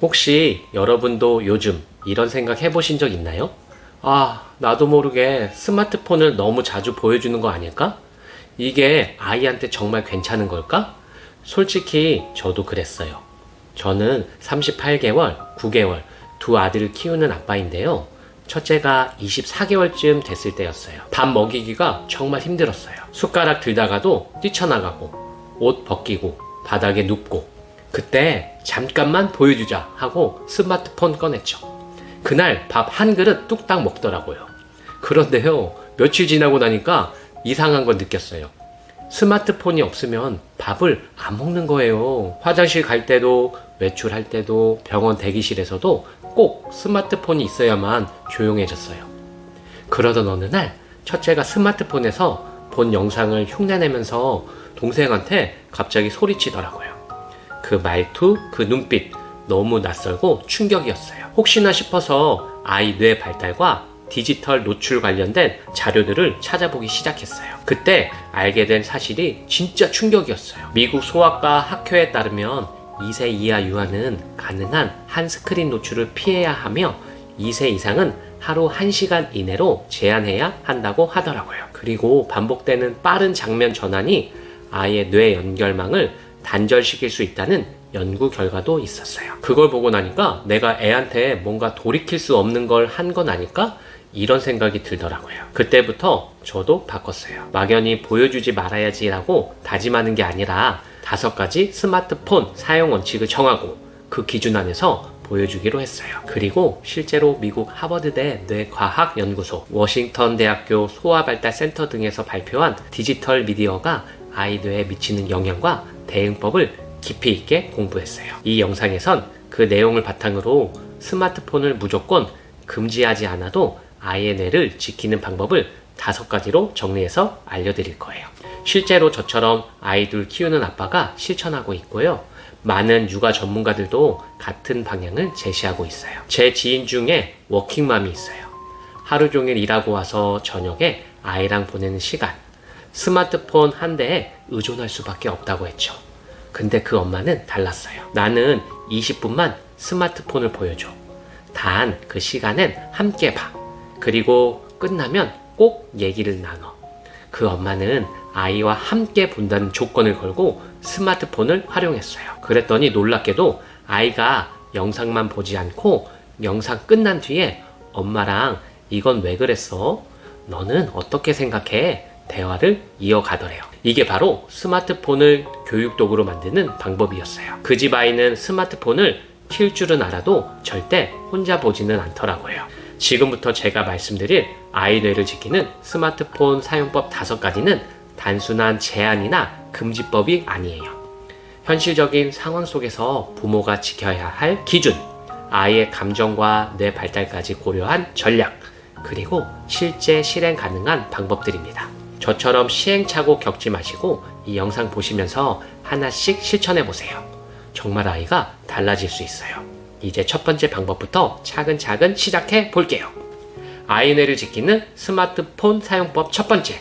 혹시 여러분도 요즘 이런 생각 해보신 적 있나요? 아, 나도 모르게 스마트폰을 너무 자주 보여주는 거 아닐까? 이게 아이한테 정말 괜찮은 걸까? 솔직히 저도 그랬어요. 저는 38개월, 9개월 두 아들을 키우는 아빠인데요. 첫째가 24개월쯤 됐을 때였어요. 밥 먹이기가 정말 힘들었어요. 숟가락 들다가도 뛰쳐나가고 옷 벗기고 바닥에 눕고, 그때 잠깐만 보여주자 하고 스마트폰 꺼냈죠. 그날 밥 한 그릇 뚝딱 먹더라고요. 그런데요, 며칠 지나고 나니까 이상한 걸 느꼈어요. 스마트폰이 없으면 밥을 안 먹는 거예요. 화장실 갈 때도, 외출할 때도, 병원 대기실에서도 꼭 스마트폰이 있어야만 조용해졌어요. 그러던 어느 날 첫째가 스마트폰에서 본 영상을 흉내내면서 동생한테 갑자기 소리치더라고요. 그 말투, 그 눈빛 너무 낯설고 충격이었어요. 혹시나 싶어서 아이 뇌 발달과 디지털 노출 관련된 자료들을 찾아보기 시작했어요. 그때 알게 된 사실이 진짜 충격이었어요. 미국 소아과 학회에 따르면 2세 이하 유아는 가능한 한 스크린 노출을 피해야 하며 2세 이상은 하루 1시간 이내로 제한해야 한다고 하더라고요. 그리고 반복되는 빠른 장면 전환이 아이의 뇌 연결망을 단절시킬 수 있다는 연구 결과도 있었어요. 그걸 보고 나니까 내가 애한테 뭔가 돌이킬 수 없는 걸 한 건 아닐까? 이런 생각이 들더라고요. 그때부터 저도 바꿨어요. 막연히 보여주지 말아야지라고 다짐하는 게 아니라 5가지 스마트폰 사용 원칙을 정하고 그 기준 안에서 보여주기로 했어요. 그리고 실제로 미국 하버드대 뇌과학연구소, 워싱턴 대학교 소아발달센터 등에서 발표한 디지털 미디어가 아이 뇌에 미치는 영향과 대응법을 깊이 있게 공부했어요. 이 영상에선 그 내용을 바탕으로 스마트폰을 무조건 금지하지 않아도 아이의 뇌를 지키는 방법을 5가지로 정리해서 알려드릴 거예요. 실제로 저처럼 아이들 키우는 아빠가 실천하고 있고요. 많은 육아 전문가들도 같은 방향을 제시하고 있어요. 제 지인 중에 워킹맘이 있어요. 하루 종일 일하고 와서 저녁에 아이랑 보내는 시간, 스마트폰 한 대에 의존할 수밖에 없다고 했죠. 근데 그 엄마는 달랐어요. 나는 20분만 스마트폰을 보여줘. 단 그 시간엔 함께 봐. 그리고 끝나면 꼭 얘기를 나눠. 그 엄마는 아이와 함께 본다는 조건을 걸고 스마트폰을 활용했어요. 그랬더니 놀랍게도 아이가 영상만 보지 않고 영상 끝난 뒤에 엄마랑 이건 왜 그랬어? 너는 어떻게 생각해? 대화를 이어가더래요. 이게 바로 스마트폰을 교육 도구로 만드는 방법이었어요. 그 집 아이는 스마트폰을 킬 줄은 알아도 절대 혼자 보지는 않더라고요. 지금부터 제가 말씀드릴 아이 뇌를 지키는 스마트폰 사용법 5가지는 단순한 제한이나 금지법이 아니에요. 현실적인 상황 속에서 부모가 지켜야 할 기준, 아이의 감정과 뇌 발달까지 고려한 전략, 그리고 실제 실행 가능한 방법들입니다. 저처럼 시행착오 겪지 마시고 이 영상 보시면서 하나씩 실천해 보세요. 정말 아이가 달라질 수 있어요. 이제 첫 번째 방법부터 차근차근 시작해 볼게요. 아이 뇌를 지키는 스마트폰 사용법 첫 번째,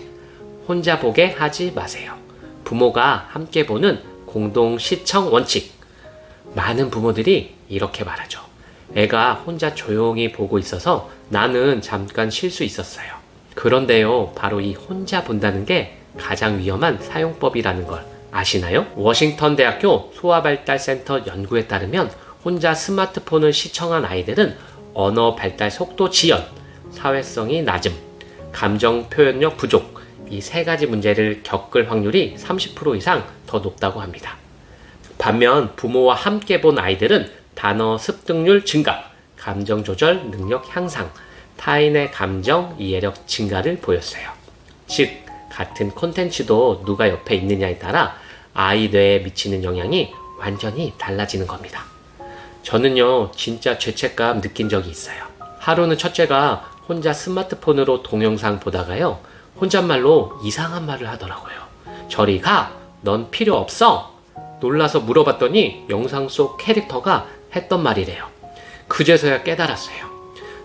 혼자 보게 하지 마세요. 부모가 함께 보는 공동 시청 원칙. 많은 부모들이 이렇게 말하죠. 애가 혼자 조용히 보고 있어서 나는 잠깐 쉴 수 있었어요. 그런데요, 바로 이 혼자 본다는 게 가장 위험한 사용법이라는 걸 아시나요? 워싱턴 대학교 소아발달센터 연구에 따르면 혼자 스마트폰을 시청한 아이들은 언어 발달 속도 지연, 사회성이 낮음, 감정 표현력 부족, 이 3가지 문제를 겪을 확률이 30% 이상 더 높다고 합니다. 반면 부모와 함께 본 아이들은 단어 습득률 증가, 감정 조절 능력 향상, 타인의 감정 이해력 증가를 보였어요. 즉, 같은 콘텐츠도 누가 옆에 있느냐에 따라 아이 뇌에 미치는 영향이 완전히 달라지는 겁니다. 저는요, 진짜 죄책감 느낀 적이 있어요. 하루는 첫째가 혼자 스마트폰으로 동영상 보다가요, 혼잣말로 이상한 말을 하더라고요. 저리 가! 넌 필요 없어! 놀라서 물어봤더니 영상 속 캐릭터가 했던 말이래요. 그제서야 깨달았어요.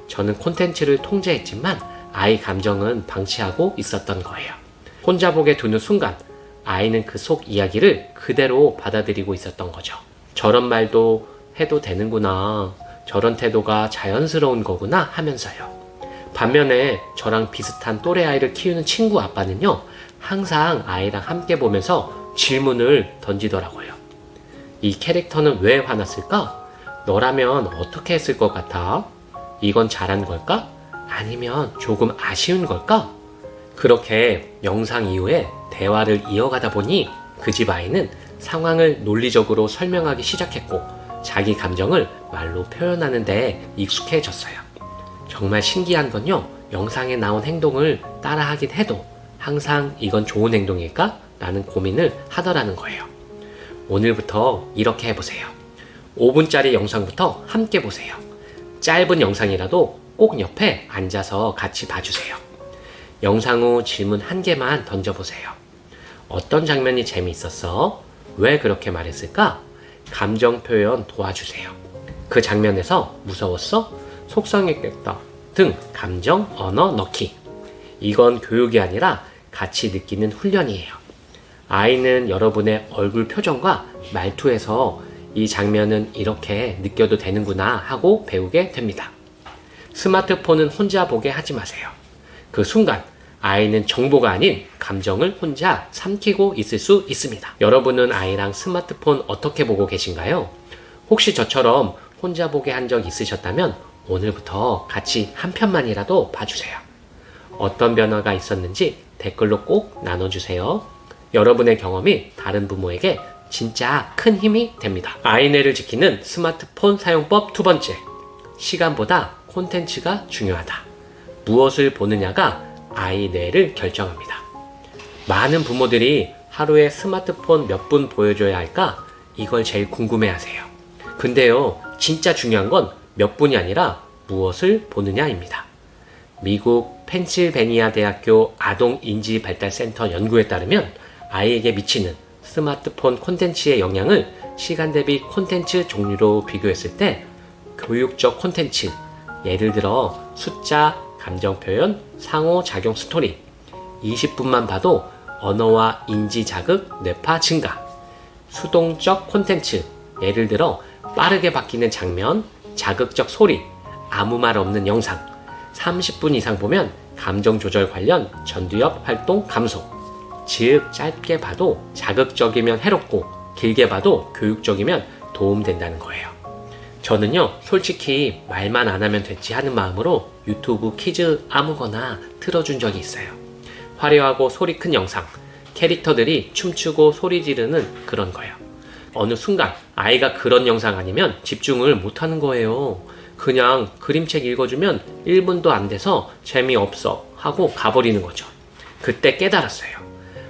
저는 콘텐츠를 통제했지만 아이 감정은 방치하고 있었던 거예요. 혼자 보게 두는 순간 아이는 그 속 이야기를 그대로 받아들이고 있었던 거죠. 저런 말도 해도 되는구나. 저런 태도가 자연스러운 거구나 하면서요. 반면에 저랑 비슷한 또래 아이를 키우는 친구 아빠는요, 항상 아이랑 함께 보면서 질문을 던지더라고요. 이 캐릭터는 왜 화났을까? 너라면 어떻게 했을 것 같아? 이건 잘한 걸까? 아니면 조금 아쉬운 걸까? 그렇게 영상 이후에 대화를 이어가다 보니 그 집 아이는 상황을 논리적으로 설명하기 시작했고 자기 감정을 말로 표현하는 데 익숙해졌어요. 정말 신기한 건요, 영상에 나온 행동을 따라하긴 해도 항상 이건 좋은 행동일까? 라는 고민을 하더라는 거예요. 오늘부터 이렇게 해보세요. 5분짜리 영상부터 함께 보세요. 짧은 영상이라도 꼭 옆에 앉아서 같이 봐주세요. 영상 후 질문 1개만 던져보세요. 어떤 장면이 재미있었어? 왜 그렇게 말했을까? 감정 표현 도와주세요. 그 장면에서 무서웠어? 속상했겠다. 등 감정 언어 넣기. 이건 교육이 아니라 같이 느끼는 훈련이에요. 아이는 여러분의 얼굴 표정과 말투에서 이 장면은 이렇게 느껴도 되는구나 하고 배우게 됩니다. 스마트폰은 혼자 보게 하지 마세요. 그 순간 아이는 정보가 아닌 감정을 혼자 삼키고 있을 수 있습니다. 여러분은 아이랑 스마트폰 어떻게 보고 계신가요? 혹시 저처럼 혼자 보게 한 적 있으셨다면 오늘부터 같이 한 편만이라도 봐주세요. 어떤 변화가 있었는지 댓글로 꼭 나눠주세요. 여러분의 경험이 다른 부모에게 진짜 큰 힘이 됩니다. 아이네를 지키는 스마트폰 사용법 2번째. 시간보다 콘텐츠가 중요하다. 무엇을 보느냐가 아이 뇌를 결정합니다. 많은 부모들이 하루에 스마트폰 몇 분 보여줘야 할까? 이걸 제일 궁금해 하세요. 근데요, 진짜 중요한 건 몇 분이 아니라 무엇을 보느냐입니다. 미국 펜실베니아 대학교 아동인지발달센터 연구에 따르면 아이에게 미치는 스마트폰 콘텐츠의 영향을 시간 대비 콘텐츠 종류로 비교했을 때 교육적 콘텐츠, 예를 들어 숫자, 감정 표현, 상호작용 스토리, 20분만 봐도 언어와 인지 자극, 뇌파 증가, 수동적 콘텐츠, 예를 들어 빠르게 바뀌는 장면, 자극적 소리, 아무 말 없는 영상, 30분 이상 보면 감정 조절 관련 전두엽 활동 감소. 즉, 짧게 봐도 자극적이면 해롭고 길게 봐도 교육적이면 도움된다는 거예요. 저는요, 솔직히 말만 안 하면 됐지 하는 마음으로 유튜브 키즈 아무거나 틀어준 적이 있어요. 화려하고 소리 큰 영상, 캐릭터들이 춤추고 소리 지르는 그런 거예요. 어느 순간 아이가 그런 영상 아니면 집중을 못하는 거예요. 그냥 그림책 읽어주면 1분도 안 돼서 재미없어 하고 가버리는 거죠. 그때 깨달았어요.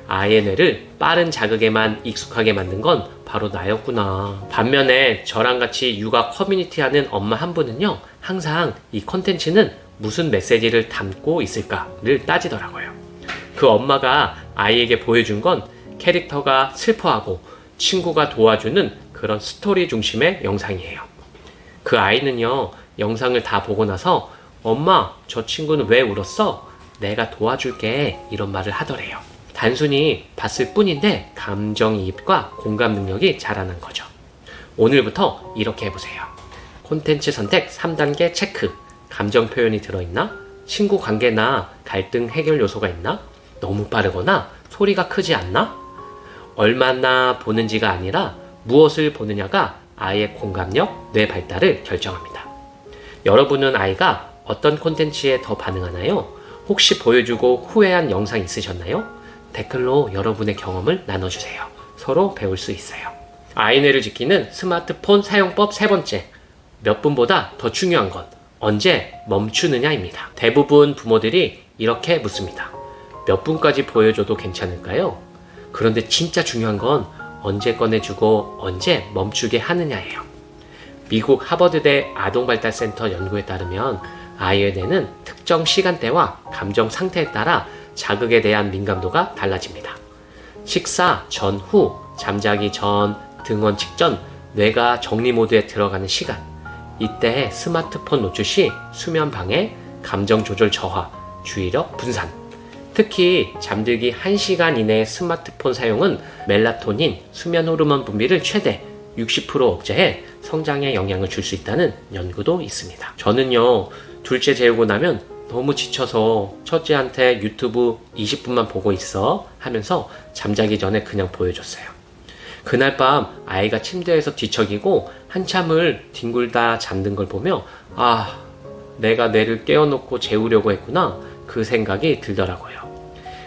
아이의 뇌를 빠른 자극에만 익숙하게 만든 건 바로 나였구나. 반면에 저랑 같이 육아 커뮤니티 하는 엄마 한 분은요, 항상 이 컨텐츠는 무슨 메시지를 담고 있을까를 따지더라고요. 그 엄마가 아이에게 보여준 건 캐릭터가 슬퍼하고 친구가 도와주는 그런 스토리 중심의 영상이에요. 그 아이는요, 영상을 다 보고 나서 엄마, 저 친구는 왜 울었어? 내가 도와줄게, 이런 말을 하더래요. 단순히 봤을 뿐인데 감정이입과 공감 능력이 자라는 거죠. 오늘부터 이렇게 해보세요. 콘텐츠 선택 3단계 체크. 감정 표현이 들어있나? 친구 관계나 갈등 해결 요소가 있나? 너무 빠르거나 소리가 크지 않나? 얼마나 보는지가 아니라 무엇을 보느냐가 아이의 공감력, 뇌 발달을 결정합니다. 여러분은 아이가 어떤 콘텐츠에 더 반응하나요? 혹시 보여주고 후회한 영상 있으셨나요? 댓글로 여러분의 경험을 나눠주세요. 서로 배울 수 있어요. 아이뇌를 지키는 스마트폰 사용법 3번째. 몇 분보다 더 중요한 건 언제 멈추느냐입니다. 대부분 부모들이 이렇게 묻습니다. 몇 분까지 보여줘도 괜찮을까요? 그런데 진짜 중요한 건 언제 꺼내주고 언제 멈추게 하느냐예요. 미국 하버드대 아동발달센터 연구에 따르면 아이의 뇌는 특정 시간대와 감정 상태에 따라 자극에 대한 민감도가 달라집니다. 식사 전후, 잠자기 전, 등원 직전 뇌가 정리 모드에 들어가는 시간, 이때 스마트폰 노출 시 수면 방해, 감정 조절 저하, 주의력 분산. 특히 잠들기 1시간 이내의 스마트폰 사용은 멜라토닌, 수면 호르몬 분비를 최대 60% 억제해 성장에 영향을 줄 수 있다는 연구도 있습니다. 저는요, 둘째 재우고 나면 너무 지쳐서 첫째한테 유튜브 20분만 보고 있어 하면서 잠자기 전에 그냥 보여줬어요. 그날 밤 아이가 침대에서 뒤척이고 한참을 뒹굴다 잠든 걸 보며 내가 뇌를 깨워놓고 재우려고 했구나 그 생각이 들더라고요.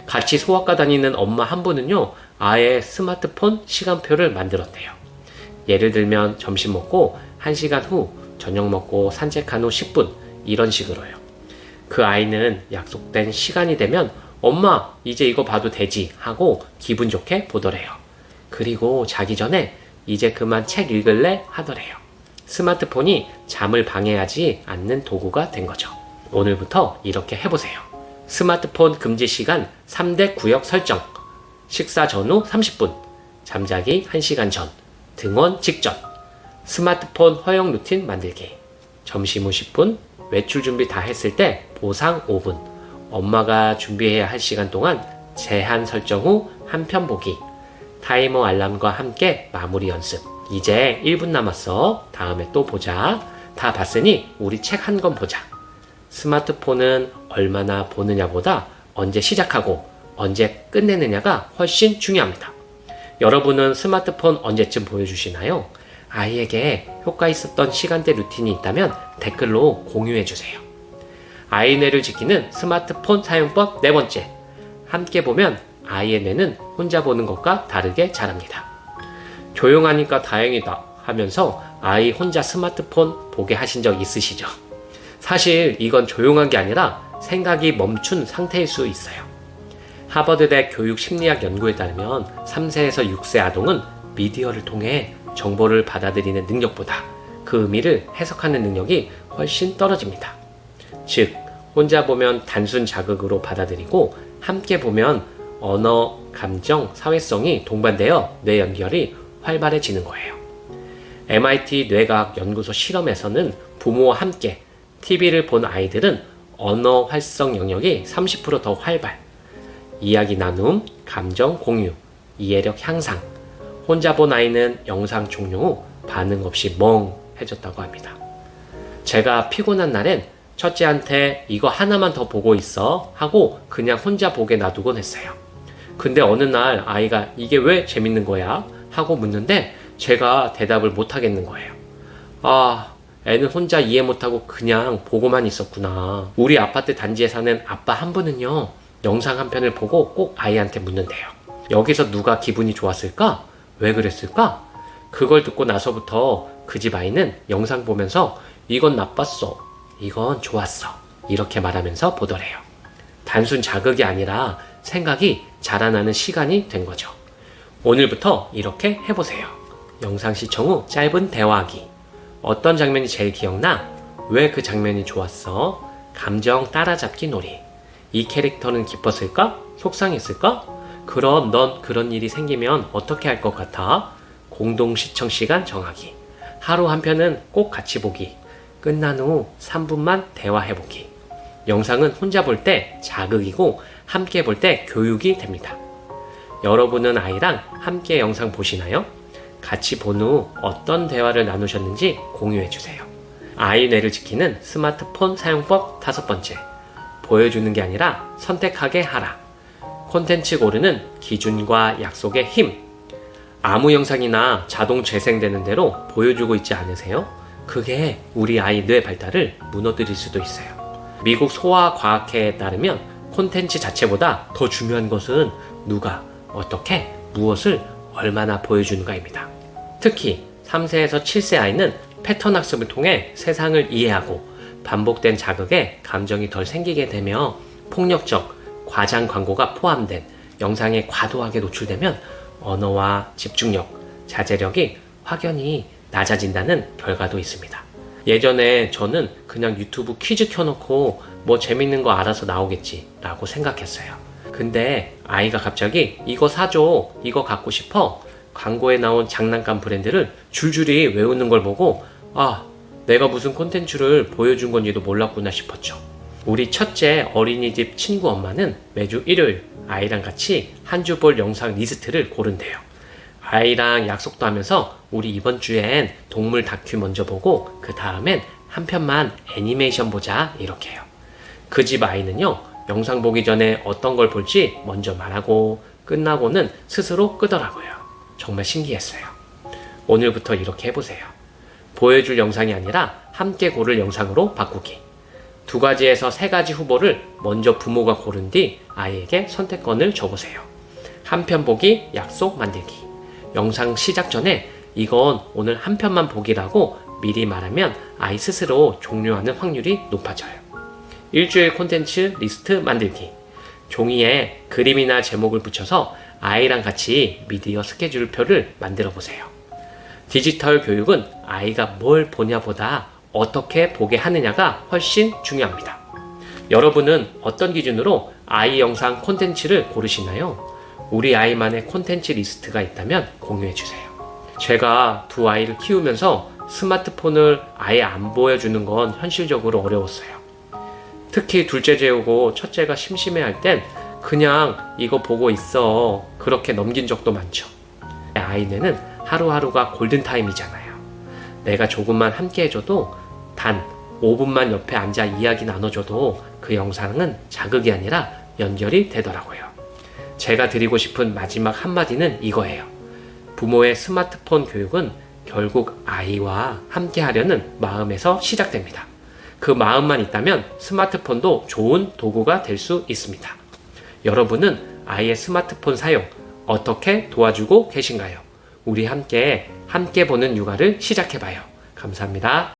같이 소아과 다니는 엄마 한 분은요, 아예 스마트폰 시간표를 만들었대요. 예를 들면 점심 먹고 1시간 후, 저녁 먹고 산책한 후 10분 이런 식으로요. 그 아이는 약속된 시간이 되면 엄마 이제 이거 봐도 되지 하고 기분 좋게 보더래요. 그리고 자기 전에 이제 그만 책 읽을래 하더래요. 스마트폰이 잠을 방해하지 않는 도구가 된 거죠. 오늘부터 이렇게 해보세요. 스마트폰 금지 시간 3대 구역 설정, 식사 전후 30분, 잠자기 1시간 전, 등원 직전, 스마트폰 허용 루틴 만들기, 점심 후 10분, 외출 준비 다 했을 때 보상 5분, 엄마가 준비해야 할 시간 동안 제한 설정 후 한 편 보기, 타이머 알람과 함께 마무리 연습. 이제 1분 남았어. 다음에 또 보자. 다 봤으니 우리 책 한 권 보자. 스마트폰은 얼마나 보느냐보다 언제 시작하고 언제 끝내느냐가 훨씬 중요합니다. 여러분은 스마트폰 언제쯤 보여주시나요? 아이에게 효과 있었던 시간대 루틴이 있다면 댓글로 공유해주세요. 아이 뇌를 지키는 스마트폰 사용법 4번째. 함께 보면 아이의 뇌는 혼자 보는 것과 다르게 자랍니다. 조용하니까 다행이다 하면서 아이 혼자 스마트폰 보게 하신 적 있으시죠? 사실 이건 조용한 게 아니라 생각이 멈춘 상태일 수 있어요. 하버드대 교육심리학 연구에 따르면 3세에서 6세 아동은 미디어를 통해 정보를 받아들이는 능력보다 그 의미를 해석하는 능력이 훨씬 떨어집니다. 즉, 혼자 보면 단순 자극으로 받아들이고 함께 보면 언어, 감정, 사회성이 동반되어 뇌 연결이 활발해지는 거예요. MIT 뇌과학 연구소 실험에서는 부모와 함께 TV를 본 아이들은 언어 활성 영역이 30% 더 활발, 이야기 나눔, 감정 공유, 이해력 향상, 혼자 본 아이는 영상 종료 후 반응 없이 멍해졌다고 합니다. 제가 피곤한 날엔 첫째한테 이거 하나만 더 보고 있어 하고 그냥 혼자 보게 놔두곤 했어요. 근데 어느 날 아이가 이게 왜 재밌는 거야? 하고 묻는데 제가 대답을 못 하겠는 거예요. 애는 혼자 이해 못하고 그냥 보고만 있었구나. 우리 아파트 단지에 사는 아빠 한 분은요, 영상 한 편을 보고 꼭 아이한테 묻는데요. 여기서 누가 기분이 좋았을까? 왜 그랬을까? 그걸 듣고 나서부터 그 집 아이는 영상 보면서 이건 나빴어, 이건 좋았어 이렇게 말하면서 보더래요. 단순 자극이 아니라 생각이 자라나는 시간이 된 거죠. 오늘부터 이렇게 해보세요. 영상 시청 후 짧은 대화하기. 어떤 장면이 제일 기억나? 왜 그 장면이 좋았어? 감정 따라잡기 놀이. 이 캐릭터는 기뻤을까? 속상했을까? 그럼 넌 그런 일이 생기면 어떻게 할 것 같아? 공동 시청 시간 정하기. 하루 한 편은 꼭 같이 보기. 끝난 후 3분만 대화해보기. 영상은 혼자 볼 때 자극이고 함께 볼 때 교육이 됩니다. 여러분은 아이랑 함께 영상 보시나요? 같이 본 후 어떤 대화를 나누셨는지 공유해주세요. 아이 뇌를 지키는 스마트폰 사용법 5번째. 보여주는 게 아니라 선택하게 하라. 콘텐츠 고르는 기준과 약속의 힘. 아무 영상이나 자동 재생되는 대로 보여주고 있지 않으세요? 그게 우리 아이 뇌 발달을 무너뜨릴 수도 있어요. 미국 소아과학회에 따르면 콘텐츠 자체보다 더 중요한 것은 누가, 어떻게, 무엇을 얼마나 보여주는가입니다. 특히 3세에서 7세 아이는 패턴 학습을 통해 세상을 이해하고 반복된 자극에 감정이 덜 생기게 되며 폭력적, 과장 광고가 포함된 영상에 과도하게 노출되면 언어와 집중력, 자제력이 확연히 낮아진다는 결과도 있습니다. 예전에 저는 그냥 유튜브 퀴즈 켜놓고 뭐 재밌는 거 알아서 나오겠지 라고 생각했어요. 근데 아이가 갑자기 이거 사줘, 이거 갖고 싶어, 광고에 나온 장난감 브랜드를 줄줄이 외우는 걸 보고 내가 무슨 콘텐츠를 보여준 건지도 몰랐구나 싶었죠. 우리 첫째 어린이집 친구 엄마는 매주 일요일 아이랑 같이 한 주 볼 영상 리스트를 고른대요. 아이랑 약속도 하면서 우리 이번 주엔 동물 다큐 먼저 보고 그 다음엔 한 편만 애니메이션 보자 이렇게 해요. 그 집 아이는요, 영상 보기 전에 어떤 걸 볼지 먼저 말하고 끝나고는 스스로 끄더라고요. 정말 신기했어요. 오늘부터 이렇게 해보세요. 보여줄 영상이 아니라 함께 고를 영상으로 바꾸기. 2가지에서 3가지 후보를 먼저 부모가 고른 뒤 아이에게 선택권을 줘보세요. 한 편 보기, 약속 만들기. 영상 시작 전에 이건 오늘 한 편만 보기라고 미리 말하면 아이 스스로 종료하는 확률이 높아져요. 일주일 콘텐츠 리스트 만들기. 종이에 그림이나 제목을 붙여서 아이랑 같이 미디어 스케줄표를 만들어 보세요. 디지털 교육은 아이가 뭘 보냐보다 어떻게 보게 하느냐가 훨씬 중요합니다. 여러분은 어떤 기준으로 아이 영상 콘텐츠를 고르시나요? 우리 아이만의 콘텐츠 리스트가 있다면 공유해주세요. 제가 2 아이를 키우면서 스마트폰을 아예 안 보여주는 건 현실적으로 어려웠어요. 특히 둘째 재우고 첫째가 심심해할 땐 그냥 이거 보고 있어 그렇게 넘긴 적도 많죠. 아이는 하루하루가 골든타임이잖아요. 내가 조금만 함께 해줘도 단 5분만 옆에 앉아 이야기 나눠줘도 그 영상은 자극이 아니라 연결이 되더라고요. 제가 드리고 싶은 마지막 한마디는 이거예요. 부모의 스마트폰 교육은 결국 아이와 함께 하려는 마음에서 시작됩니다. 그 마음만 있다면 스마트폰도 좋은 도구가 될 수 있습니다. 여러분은 아이의 스마트폰 사용 어떻게 도와주고 계신가요? 우리 함께 보는 육아를 시작해봐요. 감사합니다.